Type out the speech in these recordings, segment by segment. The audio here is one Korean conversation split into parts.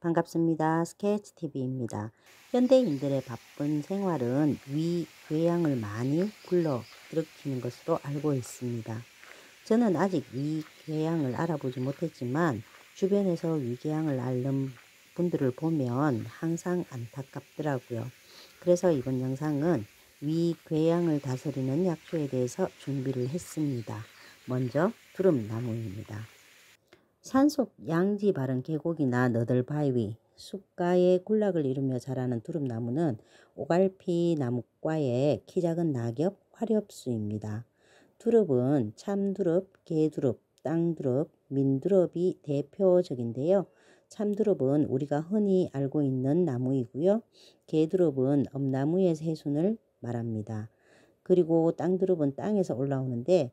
반갑습니다. 스케치TV입니다. 현대인들의 바쁜 생활은 위궤양을 많이 불러일으키는 것으로 알고 있습니다. 저는 아직 위궤양을 알아보지 못했지만 주변에서 위궤양을 앓는 분들을 보면 항상 안타깝더라고요. 그래서 이번 영상은 위궤양을 다스리는 약초에 대해서 준비를 했습니다. 먼저 두릅나무입니다. 산속 양지 바른 계곡이나 너덜바위, 숲가에 군락을 이루며 자라는 두릅나무는 오갈피 나무과의 키 작은 낙엽 화렵수입니다. 두릅은 참두릅, 개두릅, 땅두릅, 민두릅이 대표적인데요. 참두릅은 우리가 흔히 알고 있는 나무이고요. 개두릅은 엄나무의 새순을 말합니다. 그리고 땅두릅은 땅에서 올라오는데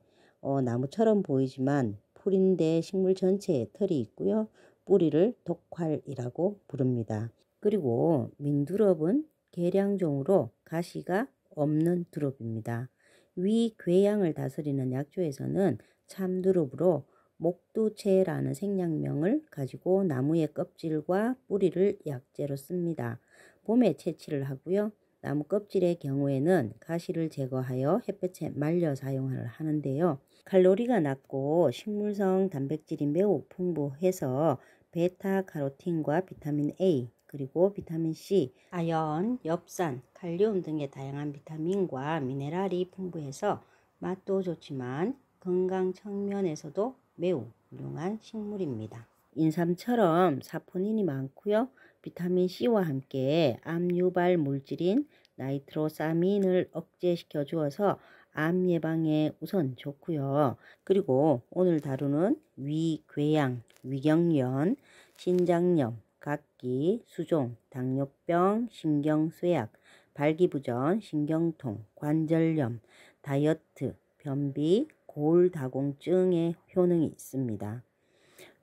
나무처럼 보이지만 풀인데 식물 전체에 털이 있고요. 뿌리를 독활이라고 부릅니다. 그리고 민두릅은 계량종으로 가시가 없는 두릅입니다. 위궤양을 다스리는 약초에서는 참두릅으로 목두채라는 생약명을 가지고 나무의 껍질과 뿌리를 약재로 씁니다. 봄에 채취를 하고요. 나무 껍질의 경우에는 가시를 제거하여 햇볕에 말려 사용을 하는데요. 칼로리가 낮고 식물성 단백질이 매우 풍부해서 베타카로틴과 비타민 A, 그리고 비타민 C, 아연, 엽산, 칼륨 등의 다양한 비타민과 미네랄이 풍부해서 맛도 좋지만 건강 측면에서도 매우 훌륭한 식물입니다. 인삼처럼 사포닌이 많고요. 비타민 C와 함께 암 유발 물질인 나이트로사민을 억제시켜 주어서 암 예방에 우선 좋고요. 그리고 오늘 다루는 위궤양, 위경련, 신장염, 각기, 수종, 당뇨병, 신경쇠약, 발기부전, 신경통, 관절염, 다이어트, 변비, 골다공증의 효능이 있습니다.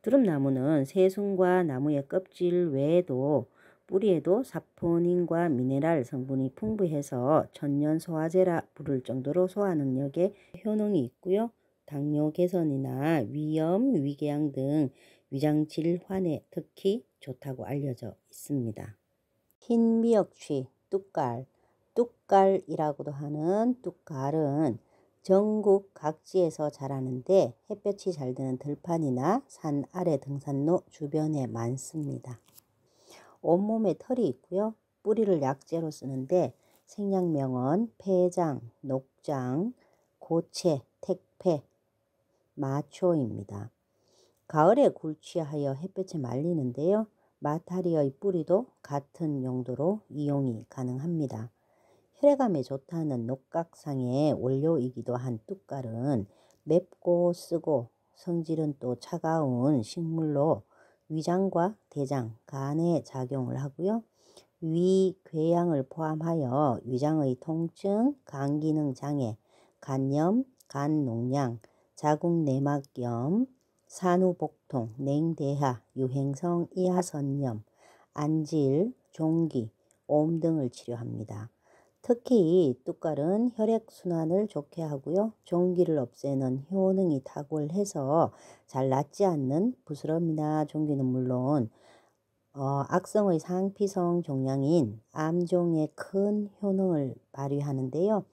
두릅나무는 새순과 나무의 껍질 외에도 뿌리에도 사포닌과 미네랄 성분이 풍부해서 천연소화제라 부를 정도로 소화 능력에 효능이 있고요. 당뇨 개선이나 위염, 위궤양 등 위장 질환에 특히 좋다고 알려져 있습니다. 흰미역취, 뚝갈, 뚝갈이라고도 하는 뚝갈은 전국 각지에서 자라는데 햇볕이 잘 드는 들판이나 산 아래 등산로 주변에 많습니다. 온몸에 털이 있고요. 뿌리를 약재로 쓰는데 생약명은 폐장, 녹장, 고체, 택패, 마초입니다. 가을에 굴취하여 햇볕에 말리는데요. 마타리의 뿌리도 같은 용도로 이용이 가능합니다. 혈액암에 좋다는 녹각상의 원료이기도 한 뚝갈은 맵고 쓰고 성질은 또 차가운 식물로 위장과 대장, 간에 작용을 하고요. 위궤양을 포함하여 위장의 통증, 간기능 장애, 간염, 간농양, 자궁내막염, 산후복통, 냉대하, 유행성 이하선염, 안질, 종기, 옴 등을 치료합니다. 특히 뚝갈은 혈액순환을 좋게 하고요. 종기를 없애는 효능이 탁월해서 잘 낫지 않는 부스럼이나 종기는 물론 악성의 상피성 종양인 암종에 큰 효능을 발휘하는데요.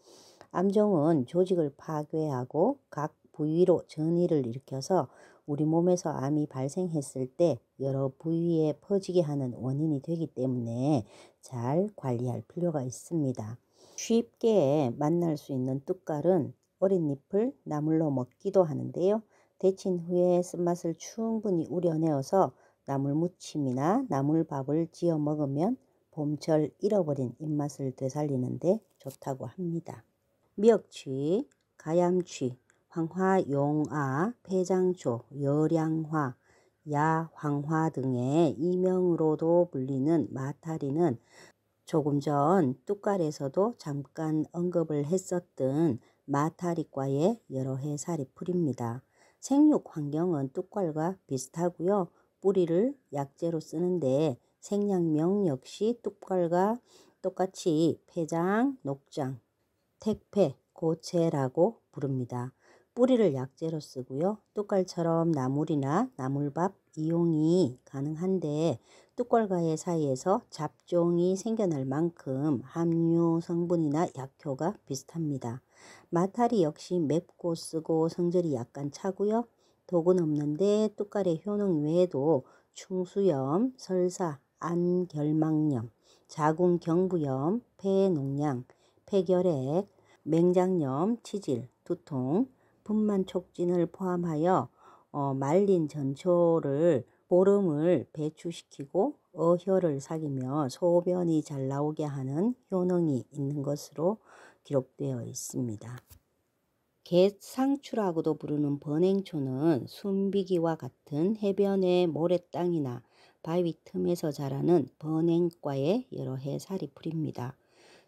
암종은 조직을 파괴하고 각 부위로 전이를 일으켜서 우리 몸에서 암이 발생했을 때 여러 부위에 퍼지게 하는 원인이 되기 때문에 잘 관리할 필요가 있습니다. 쉽게 만날 수 있는 뚝갈은 어린 잎을 나물로 먹기도 하는데요. 데친 후에 쓴맛을 충분히 우려내어서 나물무침이나 나물밥을 지어 먹으면 봄철 잃어버린 입맛을 되살리는데 좋다고 합니다. 미역취, 가얌취, 황화용화, 폐장초, 열양화, 야황화 등의 이명으로도 불리는 마타리는 조금 전 뚝갈에서도 잠깐 언급을 했었던 마타리과의 여러 해살이 풀입니다. 생육 환경은 뚝갈과 비슷하고요. 뿌리를 약재로 쓰는데 생약명 역시 뚝갈과 똑같이 폐장, 녹장, 택패, 고체라고 부릅니다. 뿌리를 약재로 쓰고요. 뚝갈처럼 나물이나 나물밥 이용이 가능한데 뚜껑과의 사이에서 잡종이 생겨날 만큼 함유 성분이나 약효가 비슷합니다. 마타리 역시 맵고 쓰고 성질이 약간 차고요. 독은 없는데 뚜껑의 효능 외에도 충수염, 설사, 안결막염, 자궁경부염, 폐농양, 폐결핵, 맹장염, 치질, 두통, 분만 촉진을 포함하여 말린 전초를 보름을 배출시키고 어혈을 사귀며 소변이 잘 나오게 하는 효능이 있는 것으로 기록되어 있습니다. 갯상추라고도 부르는 번행초는 순비기와 같은 해변의 모래땅이나 바위 틈에서 자라는 번행과의 여러 해살이 풀입니다.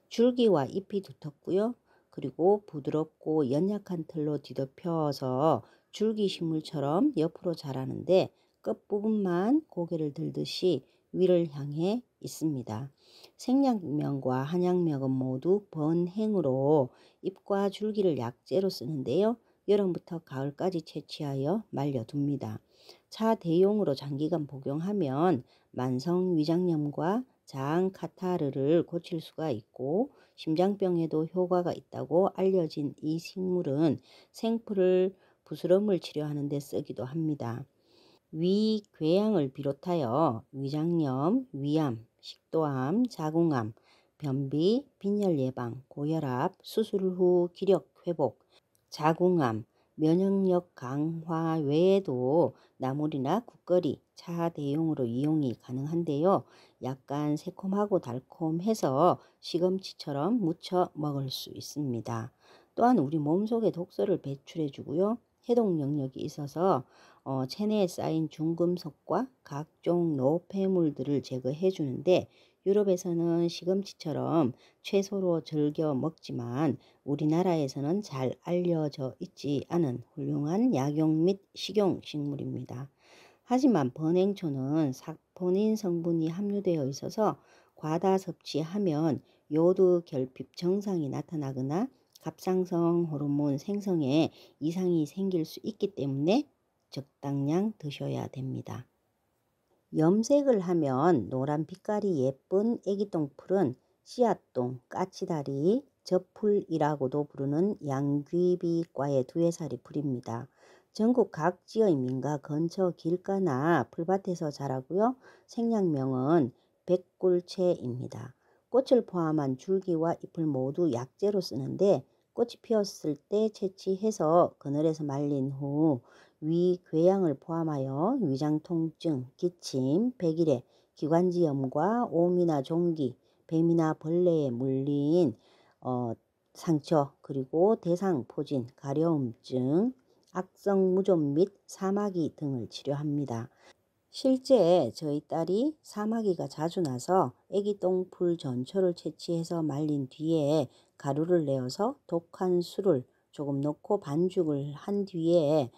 줄기와 잎이 두텁고요. 그리고 부드럽고 연약한 털로 뒤덮여서 줄기식물처럼 옆으로 자라는데 끝부분만 고개를 들듯이 위를 향해 있습니다. 생략명과 한약명은 모두 번행으로 잎과 줄기를 약재로 쓰는데요. 여름부터 가을까지 채취하여 말려둡니다. 차 대용으로 장기간 복용하면 만성 위장염과 장 카타르를 고칠 수가 있고 심장병에도 효과가 있다고 알려진 이 식물은 생풀을 부스럼을 치료하는 데 쓰기도 합니다. 위 궤양을 비롯하여 위장염, 위암, 식도암, 자궁암, 변비, 빈혈 예방, 고혈압, 수술 후 기력 회복, 자궁암, 면역력 강화 외에도 나물이나 국거리, 차 대용으로 이용이 가능한데요. 약간 새콤하고 달콤해서 시금치처럼 무쳐 먹을 수 있습니다. 또한 우리 몸속에 독소를 배출해 주고요. 해독 영역이 있어서 체내에 쌓인 중금속과 각종 노폐물들을 제거해 주는데 유럽에서는 시금치처럼 채소로 즐겨 먹지만 우리나라에서는 잘 알려져 있지 않은 훌륭한 약용 및 식용 식물입니다. 하지만 번행초는 사포닌 성분이 함유되어 있어서 과다 섭취하면 요드 결핍 증상이 나타나거나 갑상선 호르몬 생성에 이상이 생길 수 있기 때문에 적당량 드셔야 됩니다. 염색을 하면 노란 빛깔이 예쁜 애기똥풀은 씨앗똥, 까치다리, 젖풀이라고도 부르는 양귀비과의 두해살이 풀입니다. 전국 각지의 민가 근처 길가나 풀밭에서 자라고요. 생략명은 백골채입니다. 꽃을 포함한 줄기와 잎을 모두 약재로 쓰는데 꽃이 피었을 때 채취해서 그늘에서 말린 후 위 궤양을 포함하여 위장 통증, 기침, 백일해, 기관지염과 오미나 종기, 뱀이나 벌레에 물린 상처, 그리고 대상포진, 가려움증, 악성 무좀 및 사마귀 등을 치료합니다. 실제 저희 딸이 사마귀가 자주 나서 애기 똥풀 전초를 채취해서 말린 뒤에 가루를 내어서 독한 술을 조금 넣고 반죽을 한 뒤에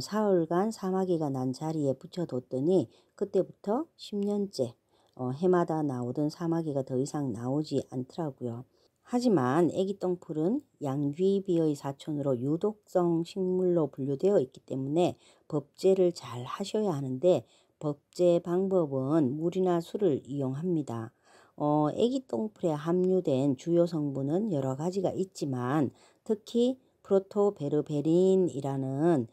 사흘간 사마귀가 난 자리에 붙여뒀더니 그때부터 10년째 해마다 나오던 사마귀가 더 이상 나오지 않더라고요. 하지만 애기 똥풀은 양귀비의 사촌으로 유독성 식물로 분류되어 있기 때문에 법제를 잘 하셔야 하는데 법제 방법은 물이나 술을 이용합니다. 애기 똥풀에 함유된 주요 성분은 여러 가지가 있지만 특히 프로토베르베린이라는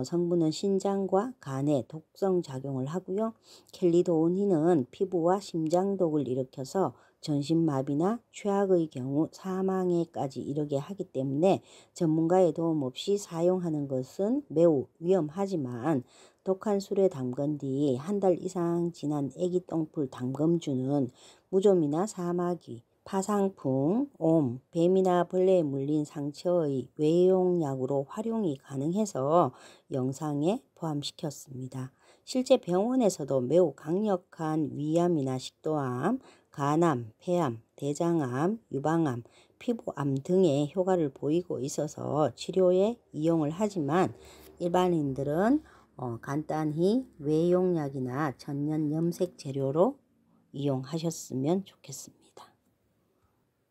성분은 신장과 간에 독성 작용을 하고요. 켈리도닌은 피부와 심장독을 일으켜서 전신마비나 최악의 경우 사망에까지 이르게 하기 때문에 전문가의 도움 없이 사용하는 것은 매우 위험하지만 독한 술에 담근 뒤 한 달 이상 지난 애기 똥풀 담금주는 무좀이나 사마귀, 파상풍, 옴, 뱀이나 벌레에 물린 상처의 외용약으로 활용이 가능해서 영상에 포함시켰습니다. 실제 병원에서도 매우 강력한 위암이나 식도암, 간암, 폐암, 대장암, 유방암, 피부암 등의 효과를 보이고 있어서 치료에 이용을 하지만 일반인들은 간단히 외용약이나 천연 염색 재료로 이용하셨으면 좋겠습니다.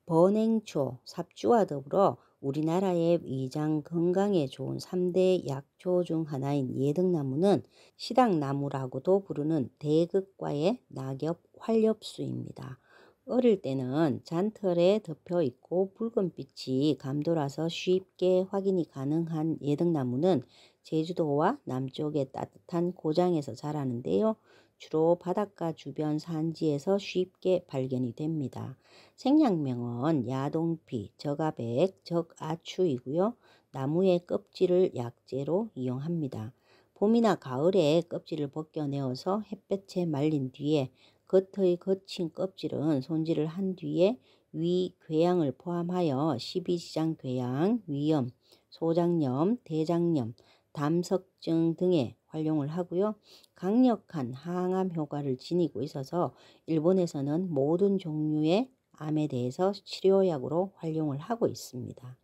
번행초, 삽주와 더불어 우리나라의 위장 건강에 좋은 3대 약초 중 하나인 예등나무는 시당나무라고도 부르는 대극과의 낙엽 활엽수입니다. 어릴 때는 잔털에 덮여 있고 붉은빛이 감돌아서 쉽게 확인이 가능한 예등나무는 제주도와 남쪽의 따뜻한 고장에서 자라는데요. 주로 바닷가 주변 산지에서 쉽게 발견이 됩니다. 생약명은 야동피, 적아백, 적아추이고요. 나무의 껍질을 약재로 이용합니다. 봄이나 가을에 껍질을 벗겨내어서 햇볕에 말린 뒤에 겉의 거친 껍질은 손질을 한 뒤에 위 궤양을 포함하여 십이지장 궤양, 위염, 소장염, 대장염, 담석증 등에 활용을 하고요. 강력한 항암 효과를 지니고 있어서 일본에서는 모든 종류의 암에 대해서 치료약으로 활용을 하고 있습니다.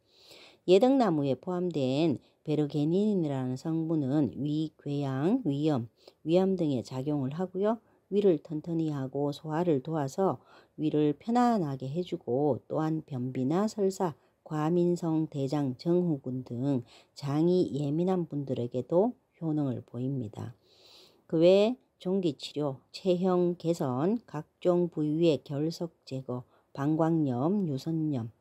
예등나무에 포함된 베르게닌이라는 성분은 위, 궤양, 위염, 위암 등에 작용을 하고요. 위를 튼튼히 하고 소화를 도와서 위를 편안하게 해주고 또한 변비나 설사, 과민성 대장 증후군 등 장이 예민한 분들에게도 효능을 보입니다. 그 외에 종기치료, 체형 개선, 각종 부위의 결석 제거, 방광염, 유선염,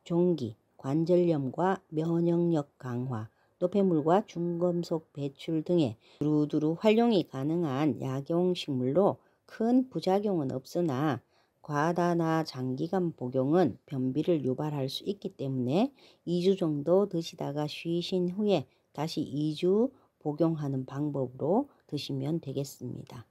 종기, 관절염과 면역력 강화, 노폐물과 중금속 배출 등의 두루두루 활용이 가능한 약용식물로 큰 부작용은 없으나 과다나 장기간 복용은 변비를 유발할 수 있기 때문에 2주 정도 드시다가 쉬신 후에 다시 2주 복용하는 방법으로 드시면 되겠습니다.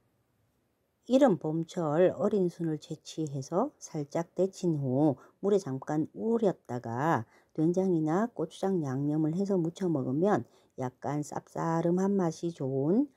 이른 봄철 어린 순을 채취해서 살짝 데친 후 물에 잠깐 우렸다가 된장이나 고추장 양념을 해서 무쳐 먹으면 약간 쌉싸름한 맛이 좋은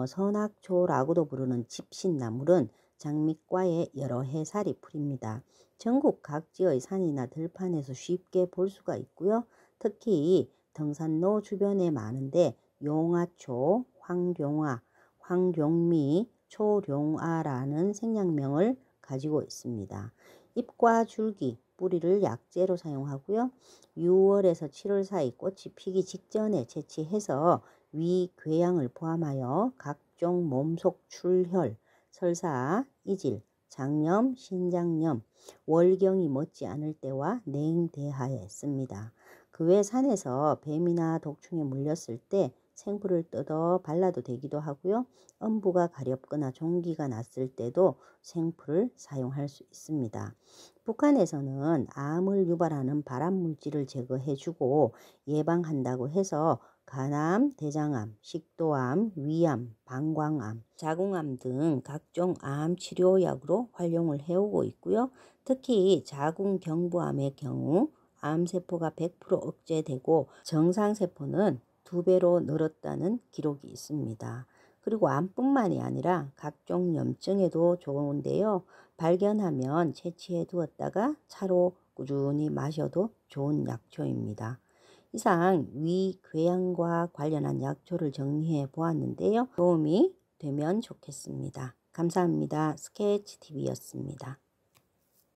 선악초라고도 부르는 집신나물은 장미과에 여러 해살이 풀입니다. 전국 각지의 산이나 들판에서 쉽게 볼 수가 있고요. 특히 등산로 주변에 많은데 용화초, 황룡화, 황룡미, 초룡아라는 생약명을 가지고 있습니다. 잎과 줄기, 뿌리를 약재로 사용하고요. 6월에서 7월 사이 꽃이 피기 직전에 채취해서 위, 궤양을 포함하여 각종 몸속 출혈, 설사, 이질, 장염, 신장염, 월경이 멎지 않을 때와 냉대하에 씁니다. 그 외 산에서 뱀이나 독충에 물렸을 때 생풀을 뜯어 발라도 되기도 하고요. 음부가 가렵거나 종기가 났을 때도 생풀을 사용할 수 있습니다. 북한에서는 암을 유발하는 발암물질을 제거해주고 예방한다고 해서 간암, 대장암, 식도암, 위암, 방광암, 자궁암 등 각종 암 치료약으로 활용을 해오고 있고요. 특히 자궁경부암의 경우 암세포가 100% 억제되고 정상세포는 2배로 늘었다는 기록이 있습니다. 그리고 암뿐만이 아니라 각종 염증에도 좋은데요. 발견하면 채취해 두었다가 차로 꾸준히 마셔도 좋은 약초입니다. 이상 위, 궤양과 관련한 약초를 정리해 보았는데요. 도움이 되면 좋겠습니다. 감사합니다. 스케치TV였습니다.